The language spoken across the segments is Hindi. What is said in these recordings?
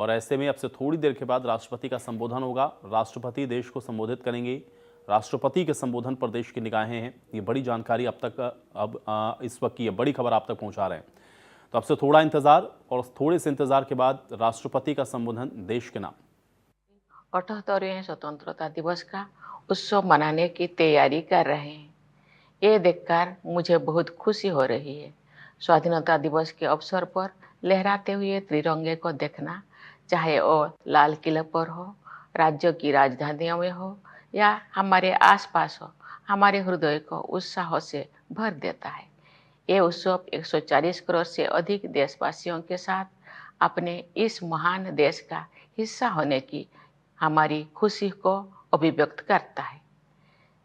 और ऐसे में अब से थोड़ी देर के बाद राष्ट्रपति का संबोधन होगा। राष्ट्रपति देश को संबोधित करेंगे। राष्ट्रपति के संबोधन पर देश की निगाहें हैं। ये बड़ी जानकारी अब तक इस वक्त की ये बड़ी खबर आप तक पहुंचा रहे हैं। तो अब से थोड़ा इंतजार और थोड़े से इंतजार के बाद राष्ट्रपति का संबोधन देश के नाम। 78वें स्वतंत्रता दिवस का उत्सव मनाने की तैयारी कर रहे हैं। ये देखकर मुझे बहुत खुशी हो रही है। स्वाधीनता दिवस के अवसर पर लहराते हुए तिरंगे को देखना, चाहे वो लाल किले पर हो, राज्यों की राजधानियों में हो या हमारे आसपास हो, हमारे हृदय को उत्साह से भर देता है। ये उत्सव 140 करोड़ से अधिक देशवासियों के साथ अपने इस महान देश का हिस्सा होने की हमारी खुशी को अभिव्यक्त करता है।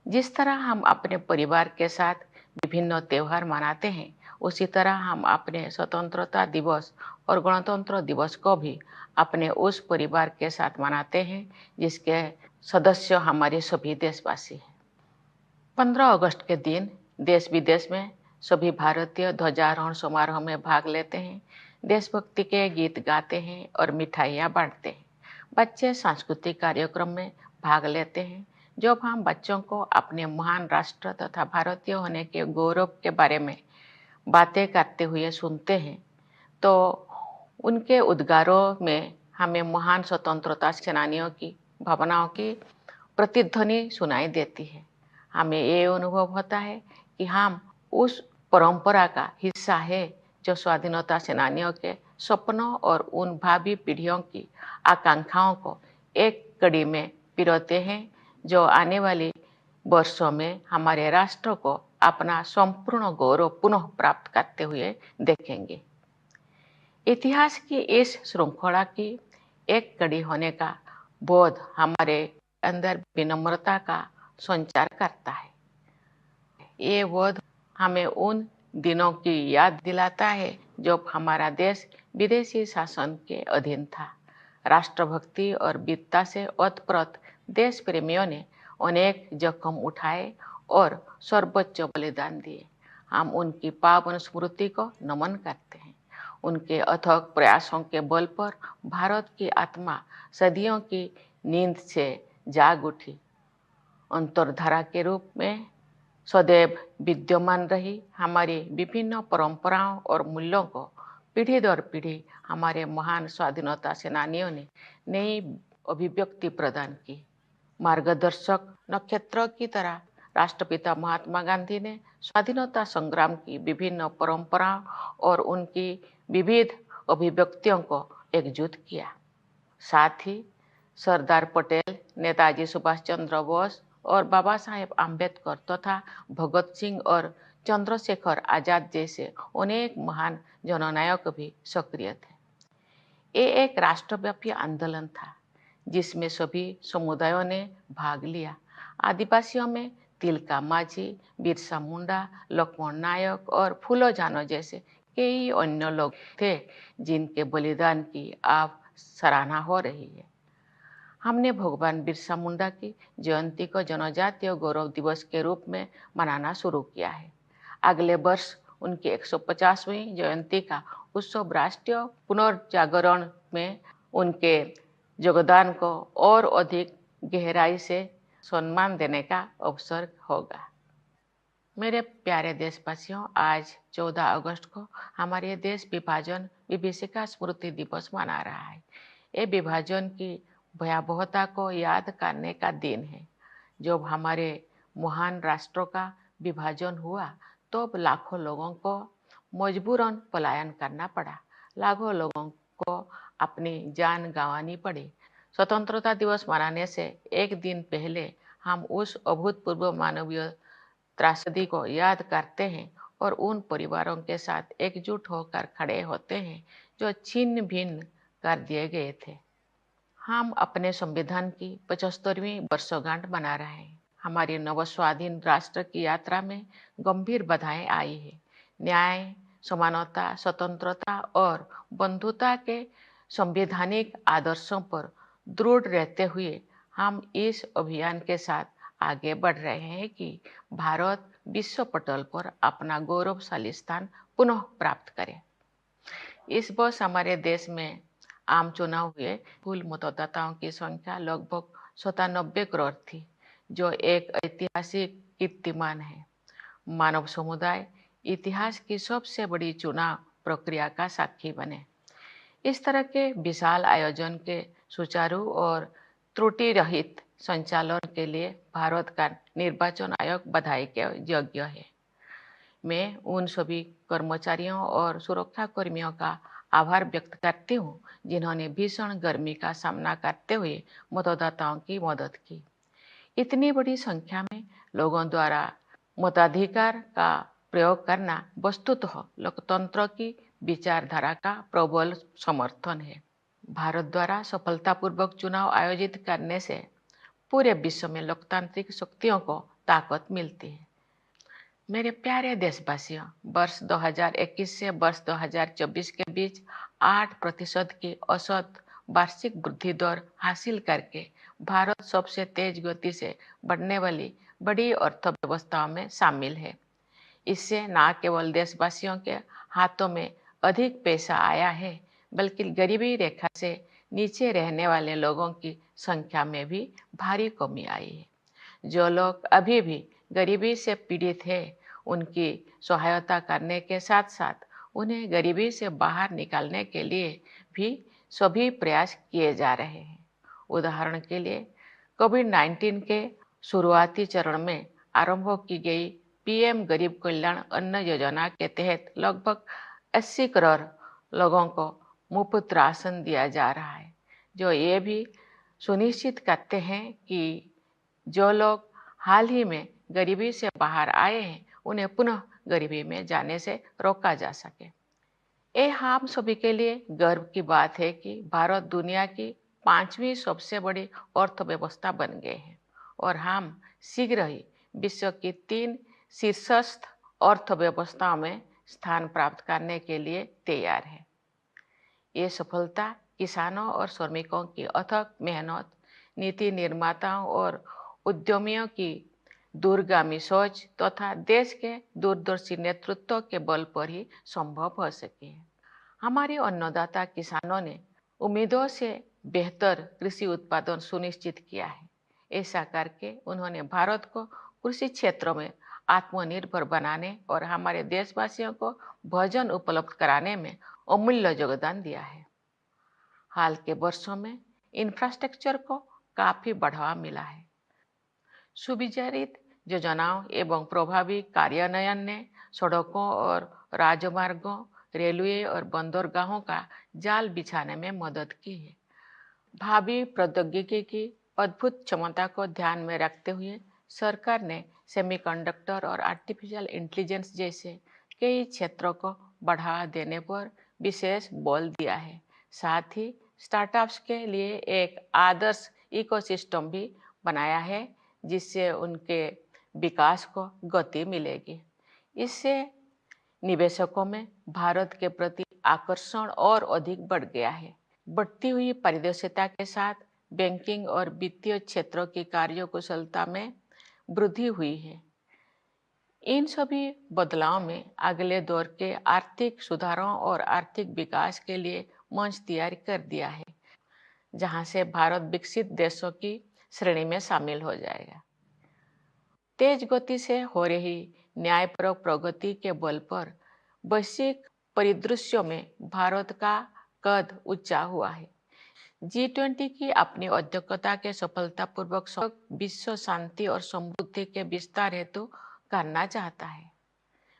जिस तरह हम अपने परिवार के साथ विभिन्न त्योहार मनाते हैं, उसी तरह हम अपने स्वतंत्रता दिवस और गणतंत्र दिवस को भी अपने उस परिवार के साथ मनाते हैं जिसके सदस्य हमारे सभी देशवासी हैं। 15 अगस्त के दिन देश विदेश में सभी भारतीय ध्वजारोहण समारोह में भाग लेते हैं, देशभक्ति के गीत गाते हैं और मिठाइयाँ बांटते हैं। बच्चे सांस्कृतिक कार्यक्रम में भाग लेते हैं। जब हम बच्चों को अपने महान राष्ट्र तथा भारतीय होने के गौरव के बारे में बातें करते हुए सुनते हैं, तो उनके उद्गारों में हमें महान स्वतंत्रता सेनानियों की भावनाओं की प्रतिध्वनि सुनाई देती है। हमें ये अनुभव होता है कि हम उस परंपरा का हिस्सा है जो स्वाधीनता सेनानियों के सपनों और उन भावी पीढ़ियों की आकांक्षाओं को एक कड़ी में पिरोते हैं, जो आने वाली वर्षों में हमारे राष्ट्र को अपना संपूर्ण गौरव पुनः प्राप्त करते हुए देखेंगे। इतिहास की इस श्रृंखला की एक कड़ी होने का बोध हमारे अंदर विनम्रता का संचार करता है। ये बोध हमें उन दिनों की याद दिलाता है जब हमारा देश विदेशी शासन के अधीन था। राष्ट्रभक्ति और वीरता से ओतप्रोत देश प्रेमियों ने अनेक जोखिम उठाए और सर्वोच्च बलिदान दिए। हम उनकी पावन स्मृति को नमन करते हैं। उनके अथक प्रयासों के बल पर भारत की आत्मा सदियों की नींद से जाग उठी। अंतर्धारा के रूप में सदैव विद्यमान रही हमारी विभिन्न परंपराओं और मूल्यों को पीढ़ी दर पीढ़ी हमारे महान स्वाधीनता सेनानियों ने नई अभिव्यक्ति प्रदान की। मार्गदर्शक नक्षत्र की तरह राष्ट्रपिता महात्मा गांधी ने स्वाधीनता संग्राम की विभिन्न परंपराओं और उनकी विविध अभिव्यक्तियों को एकजुट किया। साथ ही सरदार पटेल, नेताजी सुभाष चंद्र बोस और बाबा साहेब आम्बेडकर तथा भगत सिंह और चंद्रशेखर आजाद जैसे अनेक महान जननायक भी सक्रिय थे। ये एक राष्ट्रव्यापी आंदोलन था जिसमें सभी समुदायों ने भाग लिया। आदिवासियों में तिलका मांझी, बिरसा मुंडा, लक्ष्मण नायक और फूलो जानो जैसे कई अन्य लोग थे जिनके बलिदान की अब सराहना हो रही है। हमने भगवान बिरसा मुंडा की जयंती को जनजातीय गौरव दिवस के रूप में मनाना शुरू किया है। अगले वर्ष उनकी 150वीं जयंती का उत्सव राष्ट्रीय पुनर्जागरण में उनके योगदान को और अधिक गहराई से सम्मान देने का अवसर होगा। मेरे प्यारे देशवासियों, आज 14 अगस्त को हमारे देश विभाजन विभीषिका स्मृति दिवस मना रहा है। ये विभाजन की भयावहता को याद करने का दिन है। जब हमारे महान राष्ट्रों का विभाजन हुआ तो लाखों लोगों को मजबूरन पलायन करना पड़ा। लाखों लोगों को अपनी जान गंवानी पड़ी। स्वतंत्रता दिवस मनाने से एक दिन पहले हम उस अभूतपूर्व मानवीय त्रासदी को याद करते हैं और उन परिवारों के साथ एकजुट होकर खड़े होते हैं जो छिन्न भिन्न कर दिए गए थे। हम अपने संविधान की 75वीं वर्षगांठ मना रहे हैं। हमारी नवस्वाधीन राष्ट्र की यात्रा में गंभीर बाधाएं आई है। न्याय, समानता, स्वतंत्रता और बंधुता के संवैधानिक आदर्शों पर दृढ़ रहते हुए हम इस अभियान के साथ आगे बढ़ रहे हैं कि भारत विश्व पटल पर अपना गौरवशाली स्थान पुनः प्राप्त करे। इस वर्ष हमारे देश में आम चुनाव हुए, कुल मतदाताओं की संख्या लगभग 97 करोड़ थी, जो एक ऐतिहासिक कीर्तिमान है। मानव समुदाय इतिहास की सबसे बड़ी चुनाव प्रक्रिया का साक्षी बने। इस तरह के विशाल आयोजन के सुचारू और त्रुटि रहित संचालन के लिए भारत का निर्वाचन आयोग बधाई के योग्य है। मैं उन सभी कर्मचारियों और सुरक्षा कर्मियों का आभार व्यक्त करती हूँ, जिन्होंने भीषण गर्मी का सामना करते हुए मतदाताओं की मदद की। इतनी बड़ी संख्या में लोगों द्वारा मताधिकार का प्रयोग करना वस्तुतः लोकतंत्र की विचारधारा का प्रबल समर्थन है। भारत द्वारा सफलतापूर्वक चुनाव आयोजित करने से पूरे विश्व में लोकतांत्रिक शक्तियों को ताकत मिलती है। मेरे प्यारे देशवासियों, वर्ष 2021 से वर्ष 2024 के बीच 8% की औसत वार्षिक वृद्धि दर हासिल करके भारत सबसे तेज गति से बढ़ने वाली बड़ी अर्थव्यवस्थाओं में शामिल है। इससे न केवल देशवासियों के हाथों में अधिक पैसा आया है, बल्कि गरीबी रेखा से नीचे रहने वाले लोगों की संख्या में भी भारी कमी आई है। जो लोग अभी भी गरीबी से पीड़ित हैं, उनकी सहायता करने के साथ साथ उन्हें गरीबी से बाहर निकालने के लिए भी सभी प्रयास किए जा रहे हैं। उदाहरण के लिए कोविड-19 के शुरुआती चरण में आरंभ की गई पीएम गरीब कल्याण अन्न योजना के तहत लगभग 80 करोड़ लोगों को मुफ्त राशन दिया जा रहा है, जो ये भी सुनिश्चित करते हैं कि जो लोग हाल ही में गरीबी से बाहर आए हैं, उन्हें पुनः गरीबी में जाने से रोका जा सके। ये हम सभी के लिए गर्व की बात है कि भारत दुनिया की 5वीं सबसे बड़ी अर्थव्यवस्था बन गए हैं और हम शीघ्र ही विश्व की 3 शीर्षस्थ अर्थव्यवस्थाओं में स्थान प्राप्त करने के लिए तैयार है। ये सफलता किसानों और श्रमिकों की अथक मेहनत, नीति निर्माताओं और उद्यमियों की दूरगामी सोच तथा देश के दूरदर्शी नेतृत्व के बल पर ही संभव हो सकी है। हमारे अन्नदाता किसानों ने उम्मीदों से बेहतर कृषि उत्पादन सुनिश्चित किया है। ऐसा करके उन्होंने भारत को कृषि क्षेत्र में आत्मनिर्भर बनाने और हमारे देशवासियों को भोजन उपलब्ध कराने में अमूल्य योगदान दिया है। हाल के वर्षों में इंफ्रास्ट्रक्चर को काफी बढ़ावा मिला है। सुविचारित योजनाओं एवं प्रभावी कार्यान्वयन ने सड़कों और राजमार्गों, रेलवे और बंदरगाहों का जाल बिछाने में मदद की है। भावी प्रौद्योगिकी की अद्भुत क्षमता को ध्यान में रखते हुए सरकार ने सेमीकंडक्टर और आर्टिफिशियल इंटेलिजेंस जैसे कई क्षेत्रों को बढ़ावा देने पर विशेष बल दिया है। साथ ही स्टार्टअप्स के लिए एक आदर्श इकोसिस्टम भी बनाया है, जिससे उनके विकास को गति मिलेगी। इससे निवेशकों में भारत के प्रति आकर्षण और अधिक बढ़ गया है। बढ़ती हुई पारदर्शिता के साथ बैंकिंग और वित्तीय क्षेत्रों की कार्यकुशलता में वृद्धि हुई है। इन सभी बदलाव में अगले दौर के आर्थिक सुधारों और आर्थिक विकास के लिए मंच तैयार कर दिया है, जहां से भारत विकसित देशों की श्रेणी में शामिल हो जाएगा। तेज गति से हो रही न्यायपरक प्रगति के बल पर वैश्विक परिदृश्यों में भारत का कद ऊंचा हुआ है। G20 की अपनी अध्यक्षता के सफलतापूर्वक विश्व शांति और समृद्धि के विस्तार हेतु करना चाहता है।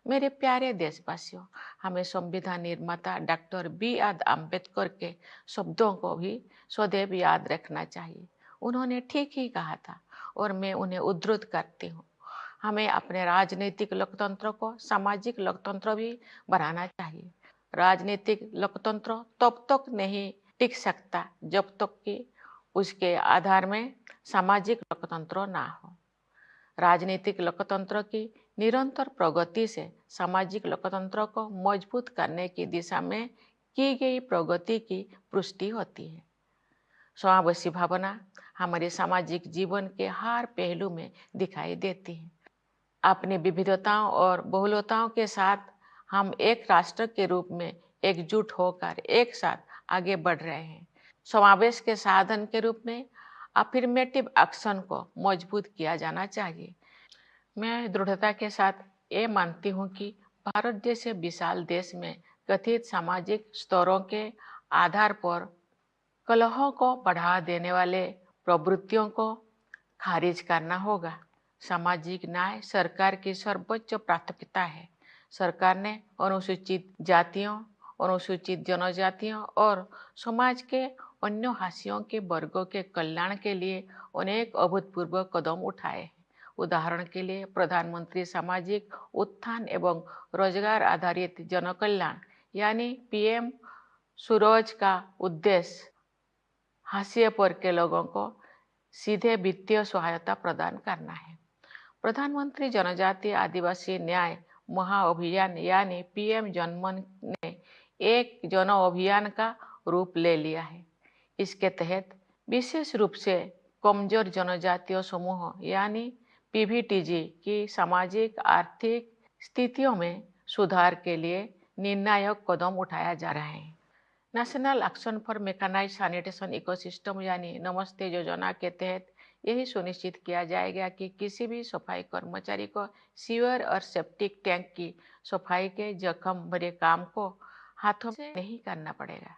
मेरे प्यारे देशवासियों, हमें संविधान निर्माता डॉक्टर B.R. अम्बेडकर के शब्दों को भी सदैव याद रखना चाहिए। उन्होंने ठीक ही कहा था और मैं उन्हें उद्धृत करती हूँ। हमें अपने राजनीतिक लोकतंत्र को सामाजिक लोकतंत्र भी बनाना चाहिए। राजनीतिक लोकतंत्र तब तक नहीं टिक सकता जब तक कि उसके आधार में सामाजिक लोकतंत्र ना हो। राजनीतिक लोकतंत्र की निरंतर प्रगति से सामाजिक लोकतंत्र को मजबूत करने की दिशा में की गई प्रगति की पुष्टि होती है। समावेशी भावना हमारे सामाजिक जीवन के हर पहलू में दिखाई देती है। अपनी विविधताओं और बहुलताओं के साथ हम एक राष्ट्र के रूप में एकजुट होकर एक साथ आगे बढ़ रहे हैं। समावेश के साधन के रूप में अफर्मेटिव एक्शन को मजबूत किया जाना चाहिए। मैं दृढ़ता के साथ ये मानती हूँ कि भारत जैसे विशाल देश में कथित सामाजिक स्तरों के आधार पर कलहों को बढ़ा देने वाले प्रवृत्तियों को खारिज करना होगा। सामाजिक न्याय सरकार की सर्वोच्च प्राथमिकता है। सरकार ने अनुसूचित जातियों, अनुसूचित जनजातियों और समाज के अन्य हाशियों के वर्गों के कल्याण के लिए अनेक अभूतपूर्व कदम उठाए हैं। उदाहरण के लिए प्रधानमंत्री सामाजिक उत्थान एवं रोजगार आधारित जनकल्याण यानी पीएम सूरज का उद्देश्य हाशिए पर के लोगों को सीधे वित्तीय सहायता प्रदान करना है। प्रधानमंत्री जनजातीय आदिवासी न्याय महाअभियान यानी पीएम जनमन ने एक जन अभियान का रूप ले लिया है। इसके तहत विशेष रूप से कमजोर जनजातीय समूह यानी पीवीटीजी की सामाजिक आर्थिक स्थितियों में सुधार के लिए निर्णायक कदम उठाया जा रहा है। National action for mechanised sanitation ecosystem यानी नमस्ते योजना के तहत यही सुनिश्चित किया जाएगा कि किसी भी सफाई कर्मचारी को सीवर और सेप्टिक टैंक की सफाई के जख्म भरे काम को हाथों से नहीं करना पड़ेगा।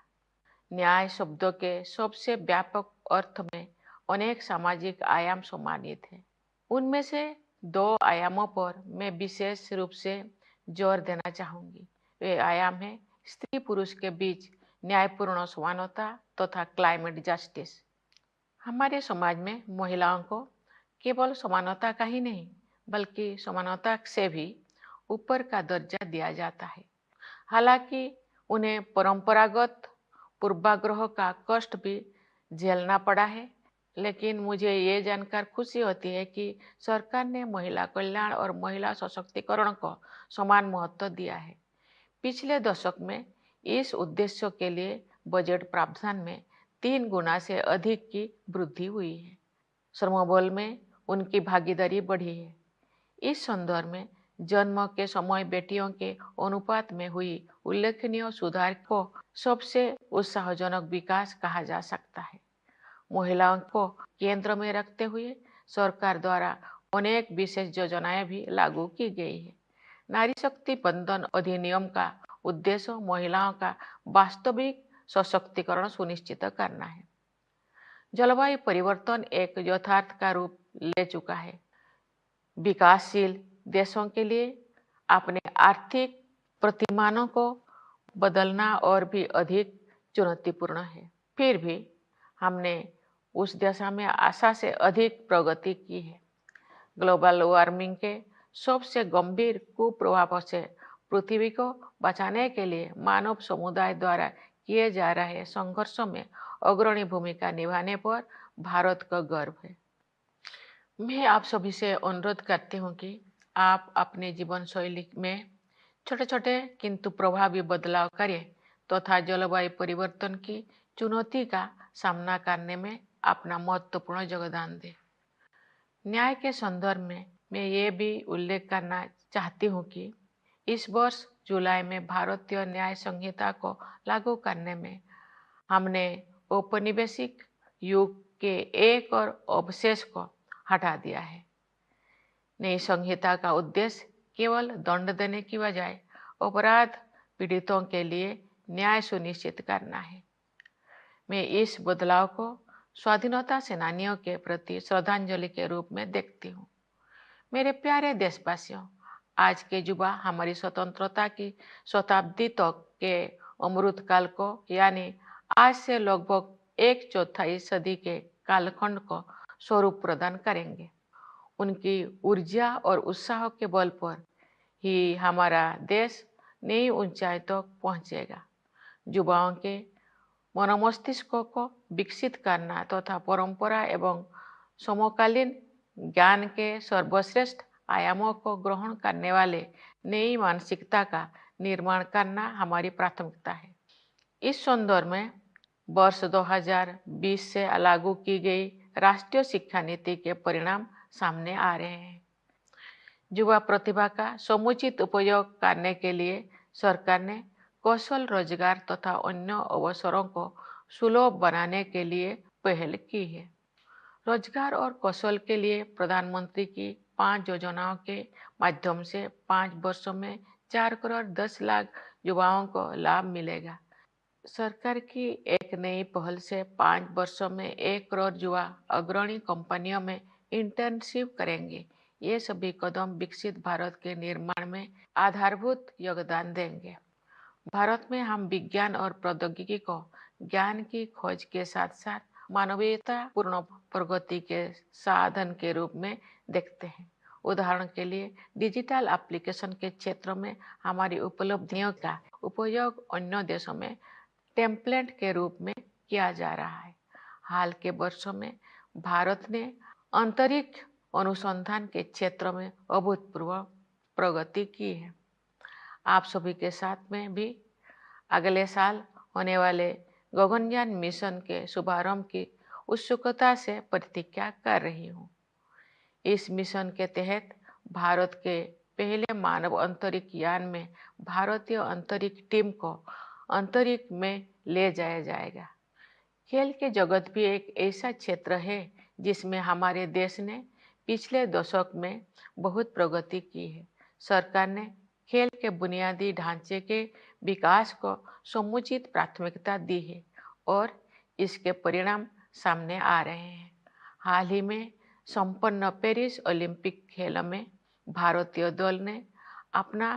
न्याय शब्दों के सबसे व्यापक अर्थ में अनेक सामाजिक आयाम सम्मानित हैं। उनमें से 2 आयामों पर मैं विशेष रूप से जोर देना चाहूँगी। वे आयाम हैं स्त्री पुरुष के बीच न्यायपूर्ण समानता तथा क्लाइमेट जस्टिस। हमारे समाज में महिलाओं को केवल समानता का ही नहीं बल्कि समानता से भी ऊपर का दर्जा दिया जाता है। हालांकि उन्हें परंपरागत पूर्वाग्रह का कष्ट भी झेलना पड़ा है, लेकिन मुझे ये जानकर खुशी होती है कि सरकार ने महिला कल्याण और महिला सशक्तिकरण को समान महत्व दिया है। पिछले दशक में इस उद्देश्य के लिए बजट प्रावधान में 3 गुना से अधिक की वृद्धि हुई है। श्रमबल में उनकी भागीदारी बढ़ी है। इस संदर्भ में जन्म के समय बेटियों के अनुपात में हुई उल्लेखनीय सुधार को सबसे उत्साहजनक विकास कहा जा सकता है। महिलाओं को केंद्र में रखते हुए सरकार द्वारा अनेक विशेष योजनाएं भी लागू की गई है। नारी शक्ति बंधन अधिनियम का उद्देश्य महिलाओं का वास्तविक सशक्तिकरण सुनिश्चित करना है। जलवायु परिवर्तन एक यथार्थ का रूप ले चुका है। विकासशील देशों के लिए अपने आर्थिक प्रतिमानों को बदलना और भी अधिक चुनौतीपूर्ण है। फिर भी हमने उस दिशा में आशा से अधिक प्रगति की है। ग्लोबल वार्मिंग के सबसे गंभीर कुप्रभावों से पृथ्वी को बचाने के लिए मानव समुदाय द्वारा किए जा रहे संघर्षों में अग्रणी भूमिका निभाने पर भारत का गर्व है। मैं आप सभी से अनुरोध करती हूँ कि आप अपने जीवन शैली में छोटे छोटे किंतु प्रभावी बदलाव करें तथा जलवायु परिवर्तन की चुनौती का सामना करने में अपना महत्वपूर्ण योगदान दें। न्याय के संदर्भ में मैं ये भी उल्लेख करना चाहती हूँ कि इस वर्ष जुलाई में भारतीय न्याय संहिता को लागू करने में हमने औपनिवेशिक युग के एक और अवशेष को हटा दिया है। नई संहिता का उद्देश्य केवल दंड देने की बजाय अपराध पीड़ितों के लिए न्याय सुनिश्चित करना है। मैं इस बदलाव को स्वाधीनता सेनानियों के प्रति श्रद्धांजलि के रूप में देखती हूँ। मेरे प्यारे देशवासियों, आज के युवा हमारी स्वतंत्रता की शताब्दी तक के अमृतकाल को यानी आज से लगभग 1/4 सदी के कालखंड को स्वरूप प्रदान करेंगे। उनकी ऊर्जा और उत्साह के बल पर ही हमारा देश नई ऊंचाई तक पहुंचेगा। युवाओं के मनोमस्तिष्क को विकसित करना तथा परंपरा एवं समकालीन ज्ञान के सर्वश्रेष्ठ आयामों को ग्रहण करने वाले नई मानसिकता का निर्माण करना हमारी प्राथमिकता है। इस संदर्भ में वर्ष 2020 से लागू की गई राष्ट्रीय शिक्षा नीति के परिणाम सामने आ रहे हैं। युवा प्रतिभा का समुचित उपयोग करने के लिए सरकार ने कौशल रोजगार तथा अन्य अवसरों को सुलभ बनाने के लिए पहल की है। रोजगार और कौशल के लिए प्रधानमंत्री की 5 योजनाओं के माध्यम से 5 वर्षों में 4 करोड़ 10 लाख युवाओं को लाभ मिलेगा। सरकार की एक नई पहल से 5 वर्षों में 1 करोड़ युवा अग्रणी कंपनियों में इंटर्नशिप करेंगे। ये सभी कदम विकसित भारत के निर्माण में आधारभूत योगदान देंगे। भारत में हम विज्ञान और प्रौद्योगिकी को ज्ञान की खोज के साथ साथ मानवीयतापूर्ण प्रगति के साधन के रूप में देखते हैं। उदाहरण के लिए डिजिटल एप्लीकेशन के क्षेत्र में हमारी उपलब्धियों का उपयोग अन्य देशों में टेम्पलेट के रूप में किया जा रहा है। हाल के वर्षों में भारत ने अंतरिक्ष अनुसंधान के क्षेत्र में अभूतपूर्व प्रगति की है। आप सभी के साथ में भी अगले साल होने वाले गगनयान मिशन के शुभारंभ की उत्सुकता से प्रतीक्षा कर रही हूँ। इस मिशन के तहत भारत के पहले मानव अंतरिक्ष यान में भारतीय अंतरिक्ष टीम को अंतरिक्ष में ले जाया जाएगा। खेल के जगत भी एक ऐसा क्षेत्र है जिसमें हमारे देश ने पिछले दशक में बहुत प्रगति की है। सरकार ने खेल के बुनियादी ढांचे के विकास को समुचित प्राथमिकता दी है और इसके परिणाम सामने आ रहे हैं। हाल ही में संपन्न पेरिस ओलंपिक खेलों में भारतीय दल ने अपना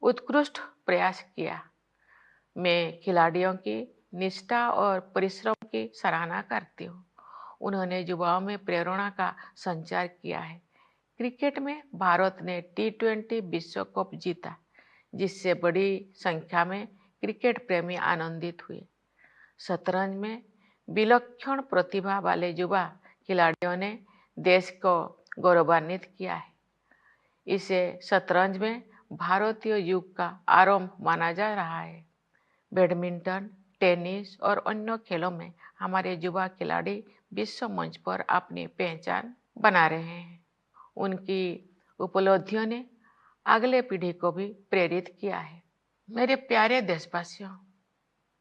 उत्कृष्ट प्रयास किया। मैं खिलाड़ियों की निष्ठा और परिश्रम की सराहना करती हूँ। उन्होंने युवाओं में प्रेरणा का संचार किया है। क्रिकेट में भारत ने T20 विश्व कप जीता, जिससे बड़ी संख्या में क्रिकेट प्रेमी आनंदित हुए। शतरंज में विलक्षण प्रतिभा वाले युवा खिलाड़ियों ने देश को गौरवान्वित किया है। इसे शतरंज में भारतीय युग का आरंभ माना जा रहा है। बैडमिंटन, टेनिस और अन्य खेलों में हमारे युवा खिलाड़ी विश्व मंच पर अपनी पहचान बना रहे हैं। उनकी उपलब्धियों ने अगले पीढ़ी को भी प्रेरित किया है। मेरे प्यारे देशवासियों,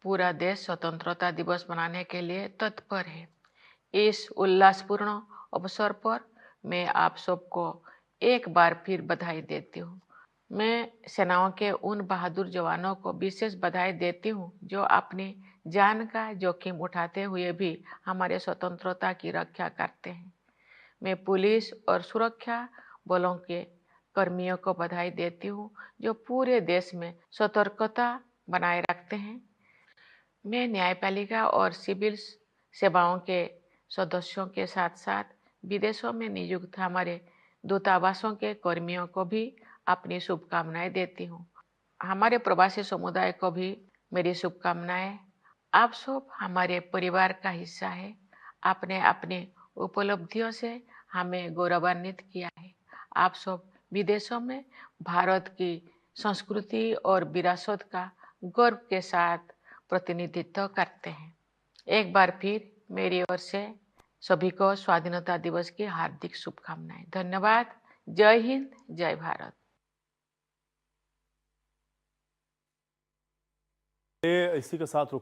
पूरा देश स्वतंत्रता दिवस मनाने के लिए तत्पर है। इस उल्लासपूर्ण अवसर पर मैं आप सबको एक बार फिर बधाई देती हूँ। मैं सेनाओं के उन बहादुर जवानों को विशेष बधाई देती हूँ जो अपनी जान का जोखिम उठाते हुए भी हमारे स्वतंत्रता की रक्षा करते हैं। मैं पुलिस और सुरक्षा बलों के कर्मियों को बधाई देती हूँ जो पूरे देश में सतर्कता बनाए रखते हैं। मैं न्यायपालिका और सिविल सेवाओं के सदस्यों के साथ साथ विदेशों में नियुक्त हमारे दूतावासों के कर्मियों को भी अपनी शुभकामनाएं देती हूँ। हमारे प्रवासी समुदाय को भी मेरी शुभकामनाएं। आप सब हमारे परिवार का हिस्सा है। आपने अपनी उपलब्धियों से हमें गौरवान्वित किया है। आप सब विदेशों में भारत की संस्कृति और विरासत का गर्व के साथ प्रतिनिधित्व करते हैं। एक बार फिर मेरी ओर से सभी को स्वाधीनता दिवस की हार्दिक शुभकामनाएं। धन्यवाद। जय हिंद, जय भारत। इसी के साथ